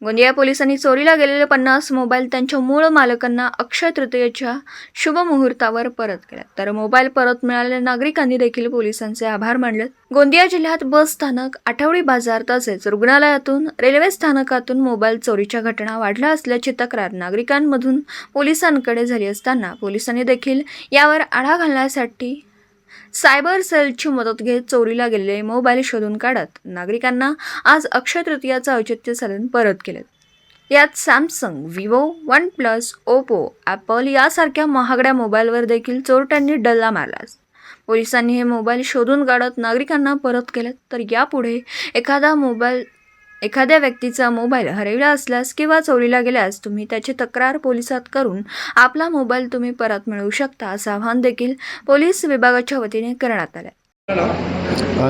गोंदिया पोलिसांनी चोरीला गेलेले 50 मोबाईल त्यांच्या मूळ मालकांना अक्षय तृतीयेच्या शुभ मुहूर्तावर परत केले, तर मोबाईल परत मिळालेल्या नागरिकांनी देखील पोलिसांचे आभार मानले। गोंदिया जिल्ह्यात बस स्थानक, आठवडी बाजार तसेच रुग्णालयातून, रेल्वे स्थानकातून मोबाईल चोरीच्या घटना वाढल्या असल्याची तक्रार नागरिकांमधून पोलिसांकडे झाली असताना पोलिसांनी देखील यावर आळा घालण्यासाठी सायबर सेलची मदत घेत चोरीला गेलेले मोबाईल शोधून काढत नागरिकांना आज अक्षय तृतीयाचं औचित्य साधून परत केले। यात Samsung, Vivo, one plus, Oppo, Apple यासारख्या महागड्या मोबाईलवर देखील चोरट्यांनी डल्ला मारला। पोलिसांनी हे मोबाईल शोधून काढत नागरिकांना परत केले, तर यापुढे एखाद्या व्यक्तीचा मोबाईल हरवला असल्यास किंवा चोरीला गेल्यास तुम्ही त्याची तक्रार पोलिसात करून आपला मोबाईल तुम्ही परत मिळवू शकता, असं आवाहन देखील पोलीस विभागाच्या वतीने करण्यात आले।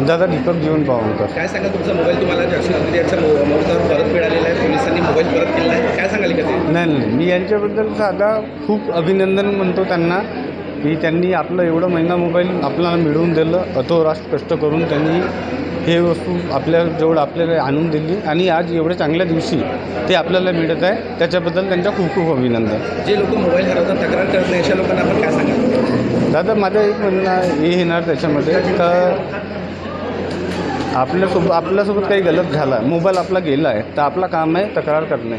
दादा दीपक जीवन पावनकर, काय सांगा, तुमचा मोबाईल तुम्हाला अक्षय तृतीयेच्या मुहूर्तावर परत मिळालेला आहे, पोलिसांनी मोबाईल परत केलेला आहे, काय सांगाल का ते? नाही, मी यांच्याबद्दल साधा खूप अभिनंदन म्हणतो त्यांना की त्यांनी आपलं एवढं महिना मोबाईल आपल्याला मिळवून दिलं। अतोराष्ट्र कष्ट करून त्यांनी हे वस्तू आपल्याला आणून दिली आणि आज एवढ्या चांगल्या दिवशी ते आपल्याला मिळत आहे, त्याच्याबद्दल त्यांचा खूप खूप अभिनंदन। जे लोक मोबाईल हरवतात, तक्रार करत नाही, अशा लोकांना आपण काय सांगाल? दादा माझं एक म्हणणं हे येणार त्याच्यामध्ये का आपल्यासोबत काही गलत झाला, मोबाईल आपला गेला आहे, तर आपलं काम आहे तक्रार करणे।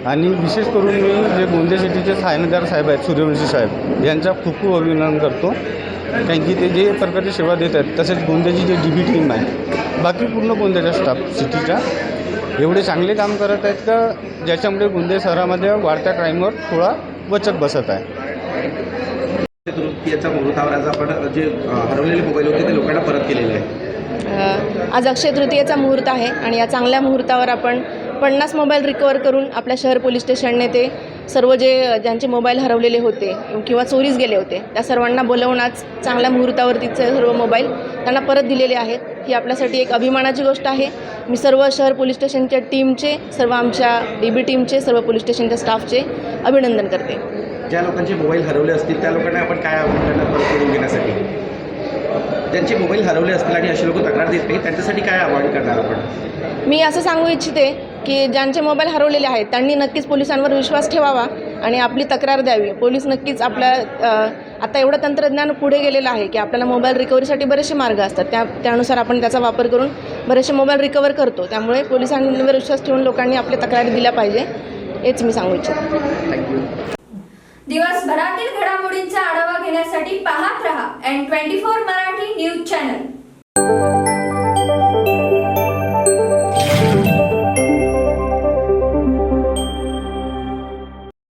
आणि विशेष करून मी जे गोंदिया सिटीचे ठाणेदार साहेब आहेत, सूर्यवंशी साहेब, यांचा खूप खूप अभिनंदन करतो, कारण की ते जे प्रकारची सेवा देत आहेत। तसेच गोंदियाची जे DB टीम आहे, बाकी पूर्ण गोंदियाच्या स्टाफ सिटीच्या एवढे चांगले काम करत आहेत का ज्याच्यामुळे गोंदिया शहरामध्ये वाढत्या क्राईमवर थोडा वचक बसत आहे। तृतीयेच्या मुहूर्तावर आज आपण जे हरवलेले मोबाईल होते ते लोकांना परत केलेले आहे। आज अक्षय तृतीयेचा मुहूर्त आहे आणि या चांगल्या मुहूर्तावर आपण 50 मोबाईल रिकवर करून आपल्या शहर पोलीस स्टेशनने ते सर्व ज्यांचे मोबाईल हरवलेले होते किंवा चोरीस गेले होते त्या सर्वांना बोलवून आज चांगल्या मुहूर्तावरती सर्व मोबाईल त्यांना परत दिलेले आहेत। ही आपल्यासाठी एक अभिमानाची गोष्ट आहे। मी सर्व शहर पोलीस स्टेशनच्या टीमचे, सर्व आमच्या DB टीमचे, सर्व पोलीस स्टेशनच्या स्टाफचे अभिनंदन करते। ज्या लोकांचे मोबाईल हरवले असतील त्या लोकांना आपण काय आवाहन करणार परत करून घेण्यासाठी? ज्यांचे मोबाईल हरवले असतील आणि असे लोक तक्रार देत नाही, त्यांच्यासाठी काय आवाहन करणार आपण? मी असं सांगू इच्छिते की ज्यांचे मोबाईल हरवलेले आहेत त्यांनी नक्कीच पोलिसांवर विश्वास ठेवावा आणि आपली तक्रार द्यावी। पोलीस नक्कीच आता एवढं तंत्रज्ञान पुढे गेलेलं आहे की आपल्याला मोबाईल रिकव्हरीसाठी बरेचसे मार्ग असतात, त्यानुसार आपण त्याचा वापर करून बरेचसे मोबाईल रिकवर करतो। त्यामुळे पोलिसांवर विश्वास ठेवून लोकांनी आपल्या तक्रारी दिल्या पाहिजे, हेच मी सांगू इच्छिते। थँक्यू। दिवसभरातील घडामोडींचा आढावा घेण्यासाठी पाहत रहा N24 मराठी।